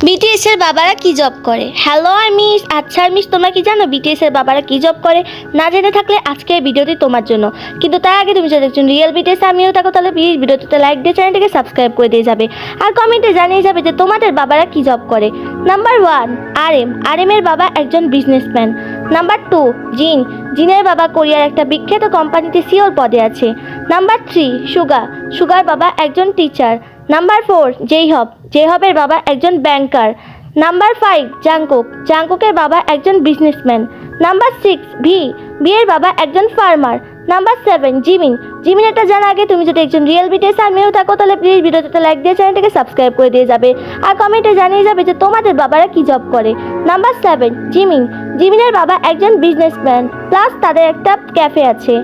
BTS এর বাবারা কি জব করে? হ্যালো আর্মিস, আচ্ছা আর্মিস, তোমরা কি জানো বিটিএস এর বাবারা কি জব করে? না জেনে থাকলে আজকের ভিডিওটি তোমার জন্য। কিন্তু তার আগে তুমি যদি একজন রিয়েল বিটিএস আর্মিও থাকো তাহলে প্লিজ ভিডিওটিতে লাইক দিয়ে চ্যানেলটিকে সাবস্ক্রাইব করে দিয়ে যাবে আর কমেন্টে জানিয়ে যাবে যে তোমাদের বাবারা কি জব করে। নাম্বার 1 আর এম এর বাবা একজন বিজনেসম্যান। নাম্বার 2 জিনের বাবা কোরিয়ার একটা বিখ্যাত কোম্পানিতে সিওর পদে আছে। নাম্বার 3 সুগার বাবা একজন টিচার। নাম্বার 4 জেহবের বাবা একজন ব্যাংকার। নাম্বার 5 জাংকুকের বাবা একজন বিজনেসম্যান। নাম্বার 6 এর বাবা একজন ফার্মার। নাম্বার 7 জিমিন এটা জানার আগে তুমি যদি একজন রিয়েল বিটিএস আর্মিও থাকো তাহলে প্লিজ ভিডিওতে লাইক দিয়ে চ্যানেলটাকে সাবস্ক্রাইব করে দিয়ে যাবে আর কমেন্টে জানিয়ে যাবে যে তোমাদের বাবারা কি জব করে। নাম্বার 7 জিমিনের বাবা একজন বিজনেসম্যান প্লাস তাদের একটা ক্যাফে আছে।